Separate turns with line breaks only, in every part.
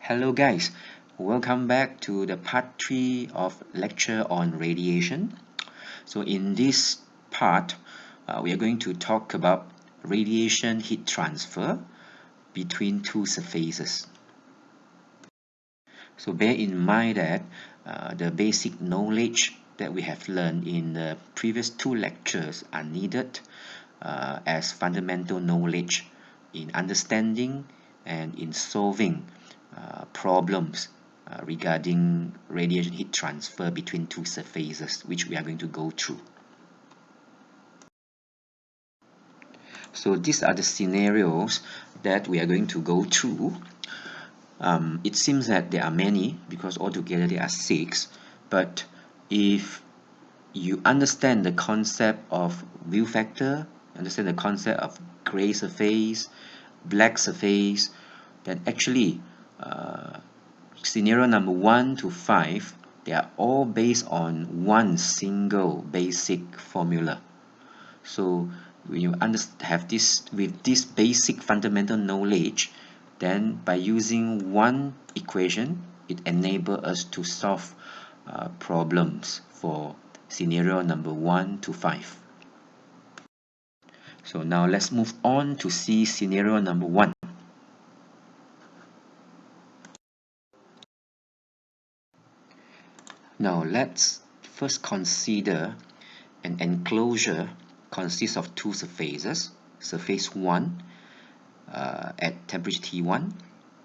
Hello guys, welcome back to the part 3 of lecture on radiation. So in this part, we are going to talk about radiation heat transfer between two surfaces. So bear in mind that the basic knowledge that we have learned in the previous two lectures are needed as fundamental knowledge in understanding and in solving problems regarding radiation heat transfer between two surfaces, which we are going to go through. So these are the scenarios that we are going to go through. It seems that there are many because altogether there are 6, but if you understand the concept of view factor, understand the concept of gray surface, black surface, then actually scenario number 1 to 5, they are all based on one single basic formula. So when you have this with this basic fundamental knowledge, then by using one equation, it enables us to solve problems for scenario number 1 to 5. So now let's move on to see scenario number 1. Now let's first consider an enclosure consists of two surfaces. Surface 1 at temperature T1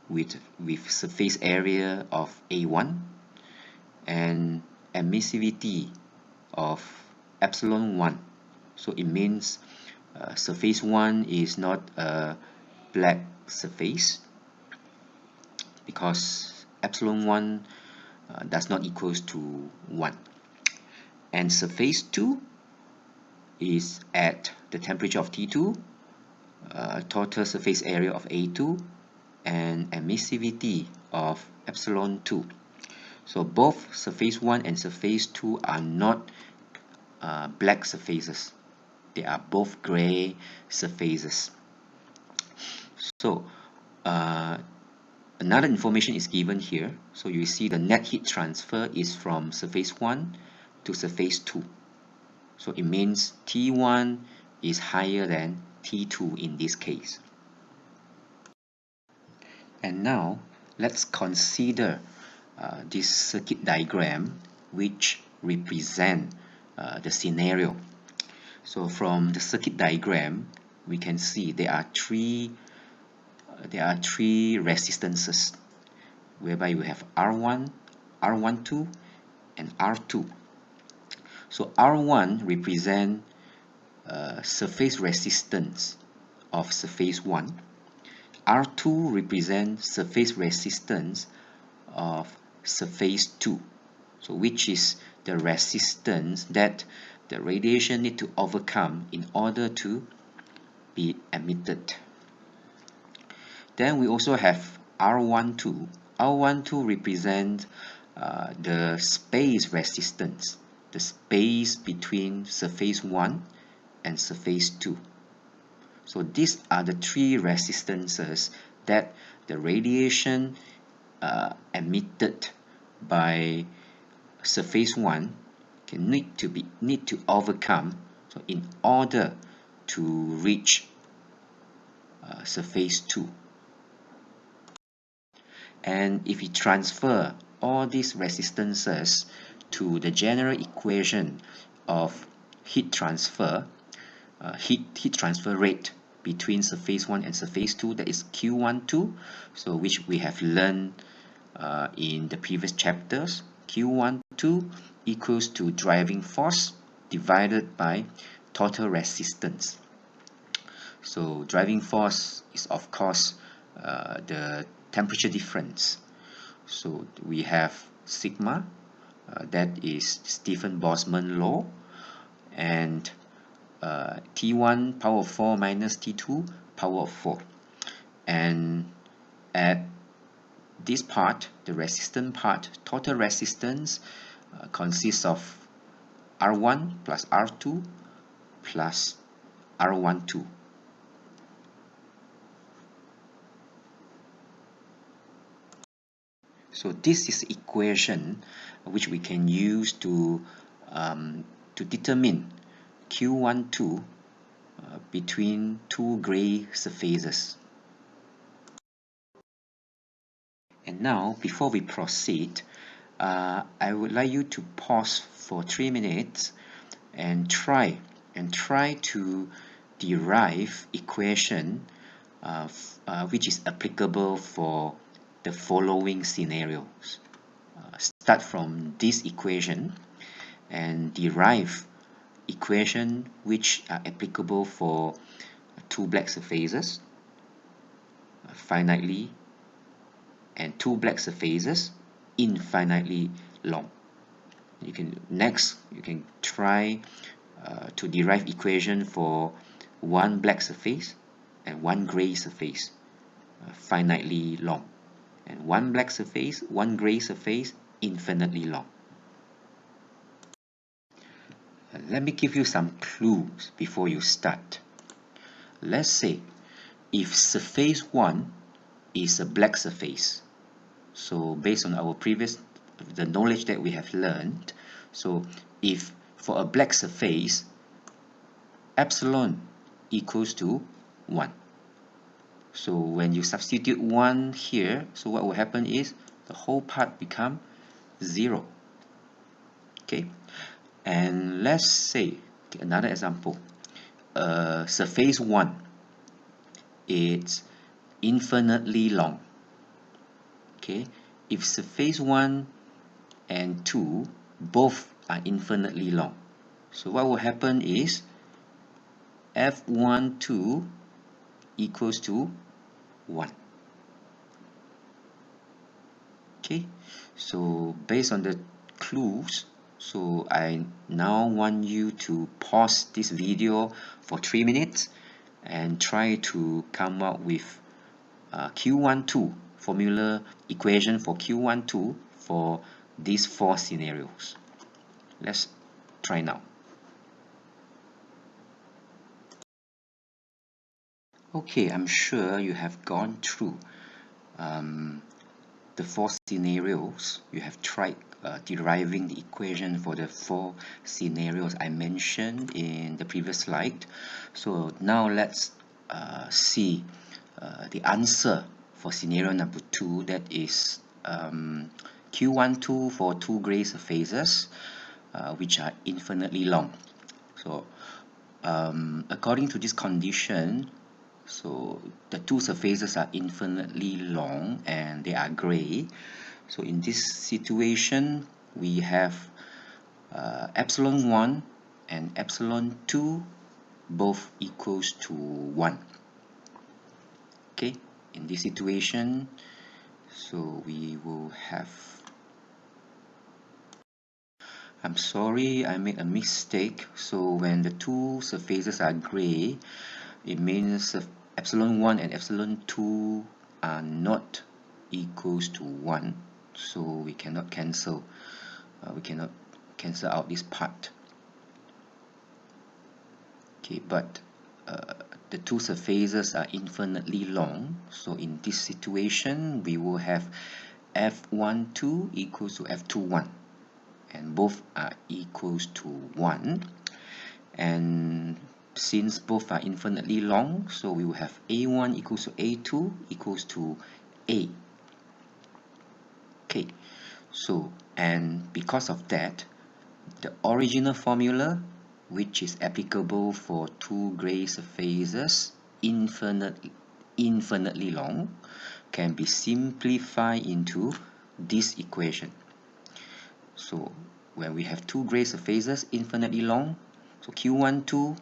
with surface area of A1 and emissivity of epsilon 1. So it means surface 1 is not a black surface because epsilon 1 does not equals to 1. And surface 2 is at the temperature of T2, total surface area of A2, and emissivity of epsilon 2. So both surface 1 and surface 2 are not black surfaces. They are both gray surfaces. So another information is given here. So you see the net heat transfer is from surface 1 to surface 2. So it means T1 is higher than T2 in this case. And now let's consider this circuit diagram which represent the scenario. So from the circuit diagram, we can see there are three resistances, whereby you have R1, R12, and R2. So R1 represent surface resistance of surface 1. R2 represents surface resistance of surface 2. So which is the resistance that the radiation need to overcome in order to be emitted. Then we also have R12. R12 represents the space resistance, the space between surface 1 and surface 2. So these are the three resistances that the radiation emitted by surface 1 can need to overcome, so in order to reach surface 2. And if we transfer all these resistances to the general equation of heat transfer, heat transfer rate between surface 1 and surface 2, that is Q12, so which we have learned in the previous chapters. Q12 equals to driving force divided by total resistance. So driving force is of course the temperature difference. So we have sigma, that is Stephen-Boltzmann law, and T1 power of 4 minus T2 power of 4. And at this part, the resistance part, total resistance consists of R1 plus R2 plus R12. So this is equation which we can use to determine Q12 between two gray surfaces. And now, before we proceed, I would like you to pause for 3 minutes and try to derive equation which is applicable for the following scenarios. Start from this equation and derive equation which are applicable for two black surfaces finitely and two black surfaces infinitely long. You can try to derive equation for one black surface and one gray surface finitely long, and one black surface, one gray surface infinitely long. Let me give you some clues before you start. Let's say if surface 1 is a black surface, so based on our the knowledge that we have learned, so if for a black surface epsilon equals to 1, so when you substitute 1 here, so what will happen is the whole part become 0. Okay, and let's say another example, surface 1, it's infinitely long. Okay, if surface 1 and 2 both are infinitely long, so what will happen is f12 equals to 1. Okay, so based on the clues, so I now want you to pause this video for 3 minutes and try to come up with Q12 formula equation for Q12 for these 4 scenarios. Let's try now. Okay, I'm sure you have gone through the 4 scenarios. You have tried deriving the equation for the 4 scenarios I mentioned in the previous slide. So now let's see the answer for scenario number 2, that is Q12 for two gray surfaces which are infinitely long. So according to this condition, so the two surfaces are infinitely long and they are gray. So in this situation, we have epsilon 1 and epsilon 2 both equals to 1. Okay, in this situation, so we will have, I'm sorry, I made a mistake. So when the two surfaces are gray, it means epsilon 1 and epsilon 2 are not equals to 1, so we cannot cancel out this part. Okay, but the two surfaces are infinitely long, so in this situation we will have f12 equals to f21, and both are equals to 1. And since both are infinitely long, so we will have A1 equals to A2 equals to A. Okay, so and because of that, the original formula, which is applicable for two gray surfaces infinitely long, can be simplified into this equation. So when we have two gray surfaces infinitely long, so Q12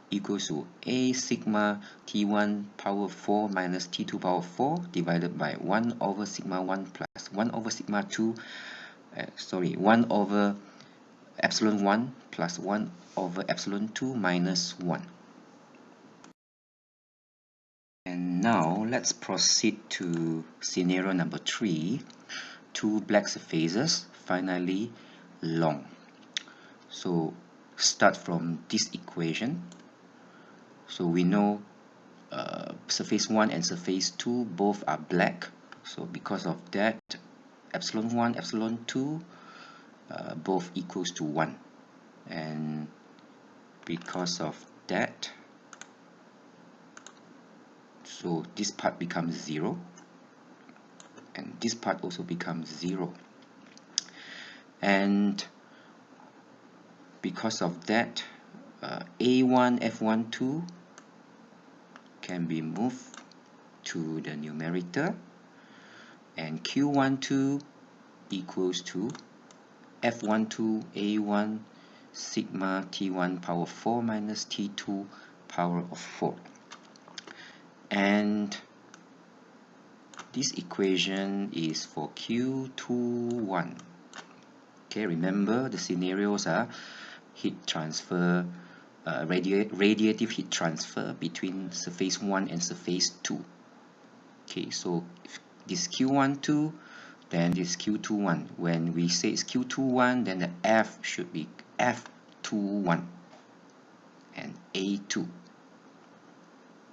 equals to A sigma T1 power 4 minus T2 power 4 divided by 1 over sigma 1 plus 1 over sigma 2, 1 over epsilon 1 plus 1 over epsilon 2 minus 1. And now let's proceed to scenario number 3, two black surfaces finally long. So start from this equation. So we know surface 1 and surface 2 both are black, so because of that epsilon 1, epsilon 2, both equals to 1. And because of that, so this part becomes 0, and this part also becomes 0. And because of that, A1, F12 can be moved to the numerator, and Q12 equals to F12 A1 sigma T1 power 4 minus T2 power of 4. And this equation is for Q21. Okay, remember the scenarios are heat transfer, radiative heat transfer between surface 1 and surface 2. Okay, so if this Q12, then this Q21. When we say it's Q21, then the F should be F21 and A2.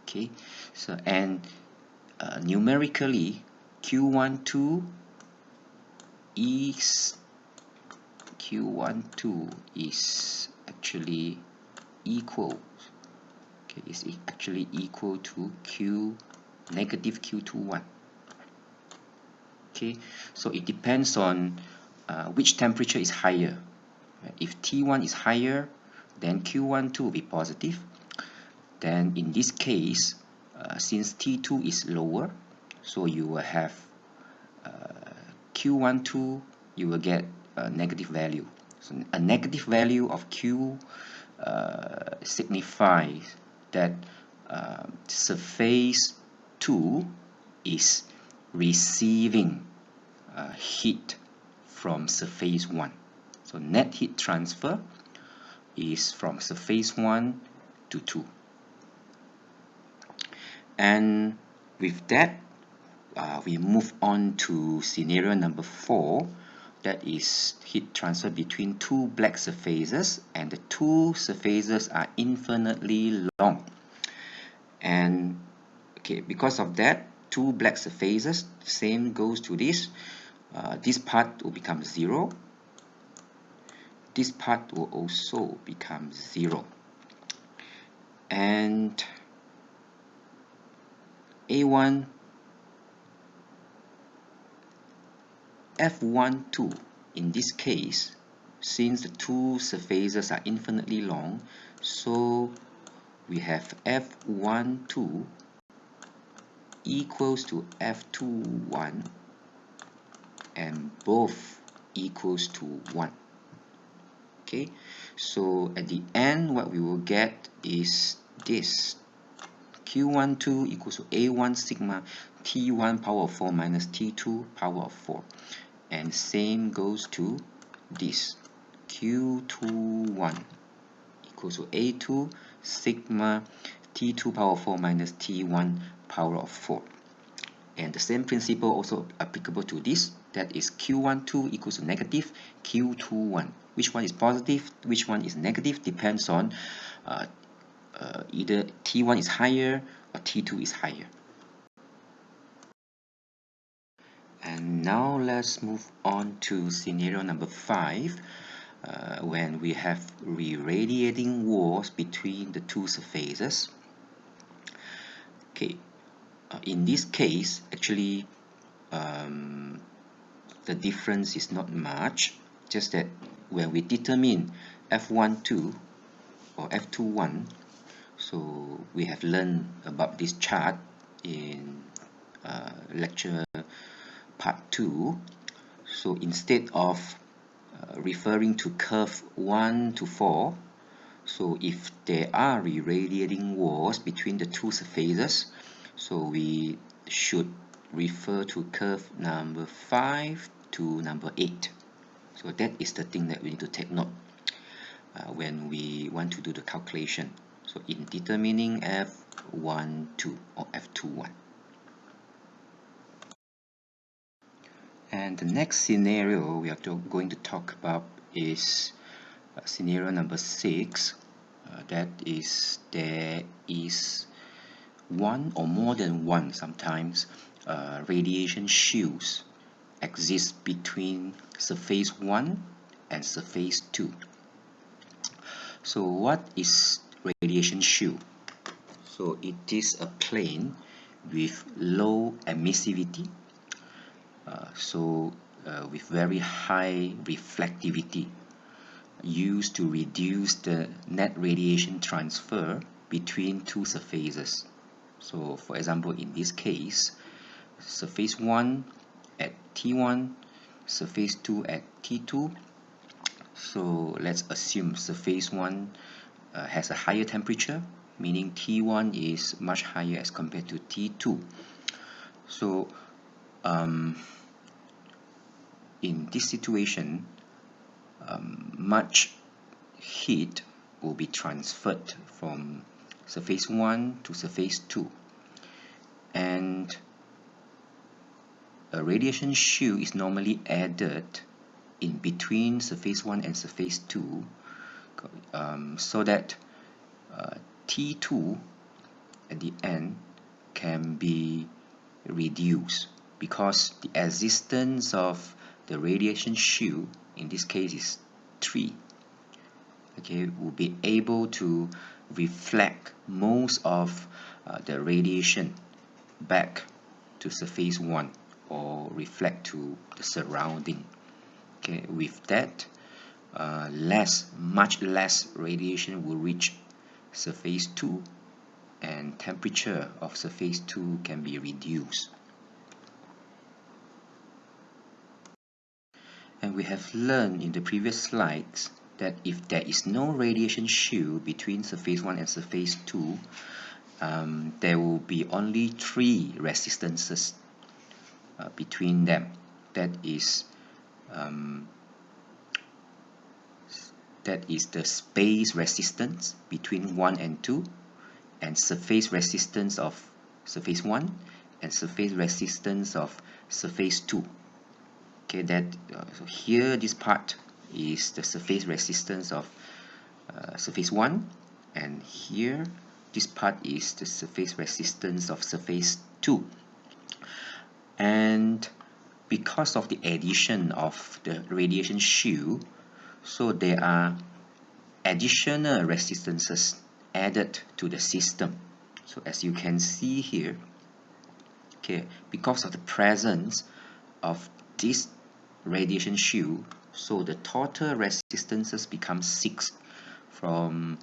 Okay, so and numerically, Q12 is actually equal. Okay, is actually equal to negative Q21. Okay, so it depends on which temperature is higher. If T1 is higher, then Q12 will be positive. Then in this case, since T2 is lower, so you will have Q12, you will get a negative value. So a negative value of Q signifies that surface 2 is receiving heat from surface 1. So net heat transfer is from surface 1 to 2. And with that, we move on to scenario number 4, that is heat transfer between two black surfaces, and the two surfaces are infinitely long. And okay, because of that, two black surfaces, same goes to this. This part will become 0. This part will also become 0. And A1 F12, in this case, since the two surfaces are infinitely long, so we have F12 equals to F21, and both equals to 1. Okay, so at the end, what we will get is this: Q12 equals to A1 sigma T1 power of 4 minus T2 power of 4. And same goes to this: Q21 equals to A2 sigma T2 power of 4 minus T1 power of 4. And the same principle also applicable to this, that is Q12 equals to negative Q21. Which one is positive, which one is negative, depends on either T1 is higher or T2 is higher. And now let's move on to scenario number 5, when we have re-radiating walls between the two surfaces. Okay, in this case, actually, the difference is not much, just that when we determine F12 or F21, so we have learned about this chart in lecture part 2. So instead of referring to curve 1 to 4, so if there are radiating walls between the two surfaces, so we should refer to curve number 5 to number 8. So that is the thing that we need to take note when we want to do the calculation. So in determining F12 or F21. And the next scenario we are going to talk about is scenario number 6. That is, there is one or more than one, sometimes, radiation shields exists between surface 1 and surface 2. So what is radiation shield? So it is a plane with low emissivity, with very high reflectivity, used to reduce the net radiation transfer between two surfaces. So for example, in this case, surface 1 at T1, surface 2 at T2. So let's assume surface 1 has a higher temperature, meaning T1 is much higher as compared to T2. So in this situation, much heat will be transferred from surface 1 to surface 2, and a radiation shield is normally added in between surface 1 and surface 2, so that T2 at the end can be reduced, because the existence of the radiation shield in this case is 3. Okay, will be able to reflect most of the radiation back to surface 1, or reflect to the surrounding. Okay, with that, much less radiation will reach surface 2, and temperature of surface 2 can be reduced. And we have learned in the previous slides that if there is no radiation shield between surface 1 and surface 2, there will be only 3 resistances between them. That is the space resistance between 1 and 2, and surface resistance of surface 1, and surface resistance of surface 2. Okay, so here this part is the surface resistance of surface 1, and here this part is the surface resistance of surface 2. And because of the addition of the radiation shield, so there are additional resistances added to the system. So as you can see here, okay, because of the presence of this radiation shield, so the total resistances become 6. From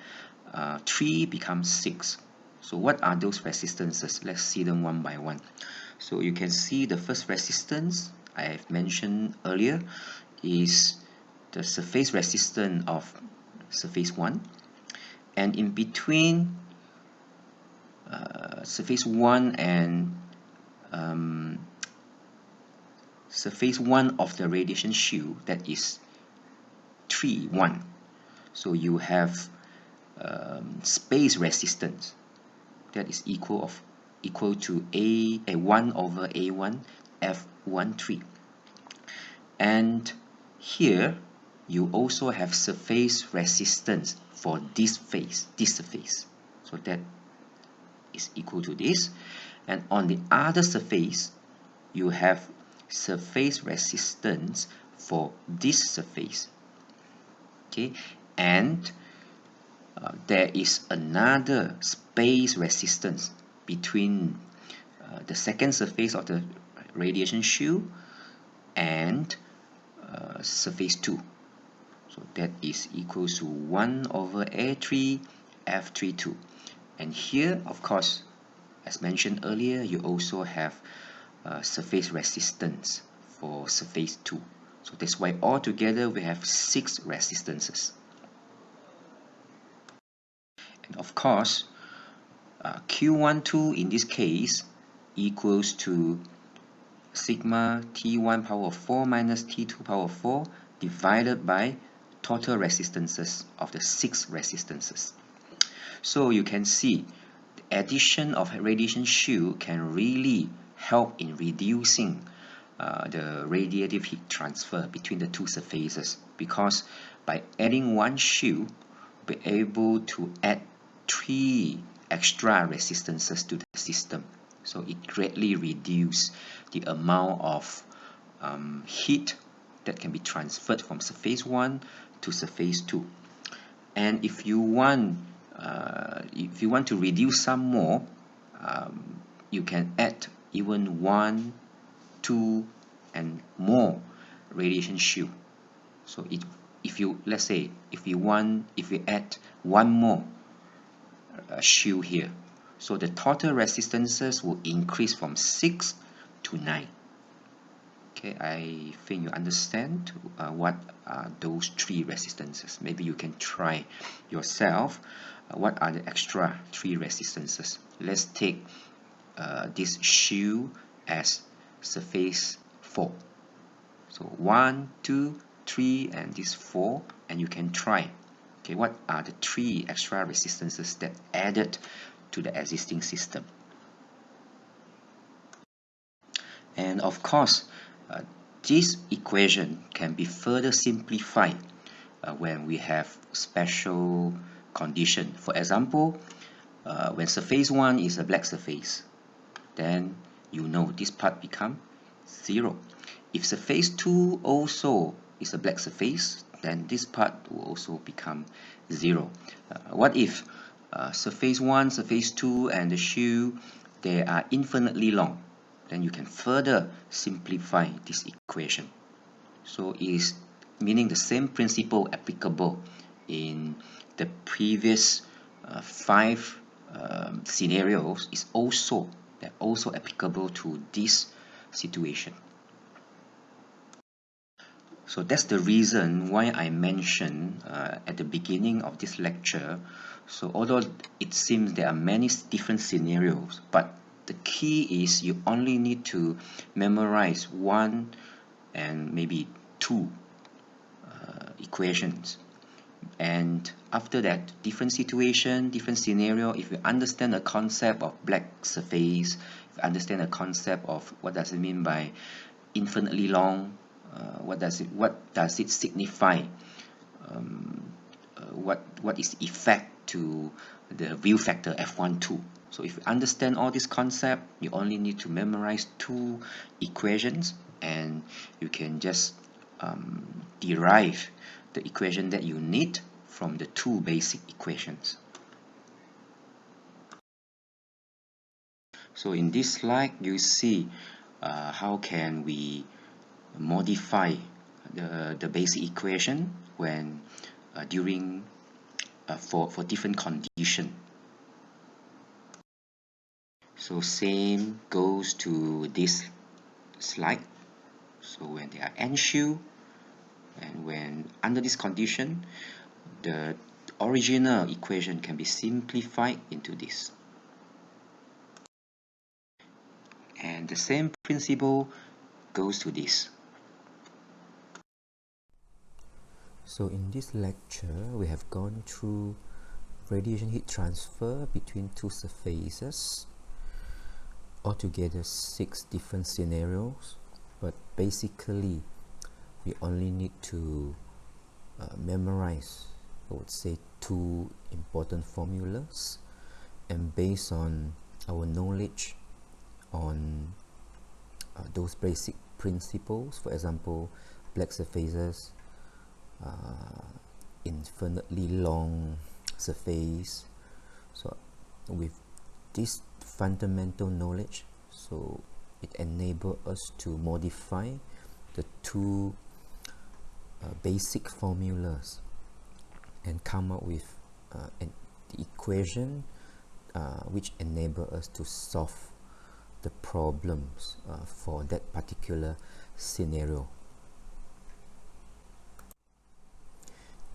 3 becomes 6. So what are those resistances? Let's see them one by one. So you can see the first resistance I have mentioned earlier is the surface resistance of surface 1, and in between surface 1 and surface 1 of the radiation shield, that is 3, 1. So you have space resistance that is equal to A1 over A1 F13. And here you also have surface resistance for this surface. So that is equal to this. And on the other surface, you have surface resistance for this surface. Okay, and there is another space resistance between the second surface of the radiation shield and surface 2. So that is equal to 1 over A3 F32. And here, of course, as mentioned earlier, you also have surface resistance for surface 2. So that's why altogether we have 6 resistances. And of course, Q12 in this case equals to sigma T1 power 4 minus T2 power 4 divided by total resistances of the 6 resistances. So you can see the addition of radiation shield can really help in reducing the radiative heat transfer between the two surfaces, because by adding one shield, we'll be able to add 3 extra resistances to the system. So it greatly reduces the amount of heat that can be transferred from surface 1 to surface 2. And if you want to reduce some more, you can add even 1, 2, and more radiation shield. So if you add one more shield here, so the total resistances will increase from 6 to 9. Okay, I think you understand what are those 3 resistances. Maybe you can try yourself. What are the extra 3 resistances? Let's take this shield as surface 4. So 1, 2, 3, and this 4, and you can try. Okay, what are the 3 extra resistances that added to the existing system? And of course, this equation can be further simplified when we have special condition. For example, when surface 1 is a black surface, then you know this part become 0. If surface 2 also is a black surface, then this part will also become 0. What if surface 1, surface 2, and the shield, they are infinitely long? Then you can further simplify this equation. So it is meaning the same principle applicable in the previous 5 scenarios is also applicable to this situation. So that's the reason why I mentioned at the beginning of this lecture. So although it seems there are many different scenarios, but the key is you only need to memorize 1 and maybe 2 equations. And after that, different situation, different scenario, if you understand the concept of black surface, if you understand the concept of what does it mean by infinitely long, what does it signify, what is the effect to the view factor F12. So if you understand all this concept, you only need to memorize 2 equations, and you can just derive the equation that you need from the 2 basic equations. So in this slide, you see how can we modify the basic equation when for different condition. So same goes to this slide. So when there are n shield, and when under this condition, the original equation can be simplified into this. And the same principle goes to this.
So in this lecture, we have gone through radiation heat transfer between 2 surfaces, altogether 6 different scenarios, but basically we only need to memorize, I would say, 2 important formulas, and based on our knowledge on those basic principles, for example, black surfaces, infinitely long surface. So with this fundamental knowledge, so it enables us to modify the 2 basic formulas and come up with the equation which enable us to solve the problems for that particular scenario.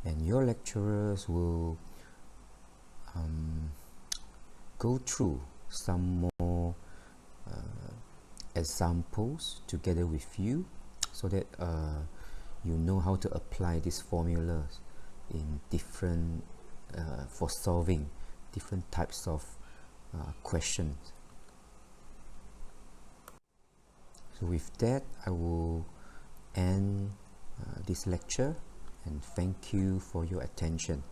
And your lecturers will go through some more examples together with you, so that you know how to apply these formulas in different for solving different types of questions. So with that, I will end this lecture, and thank you for your attention.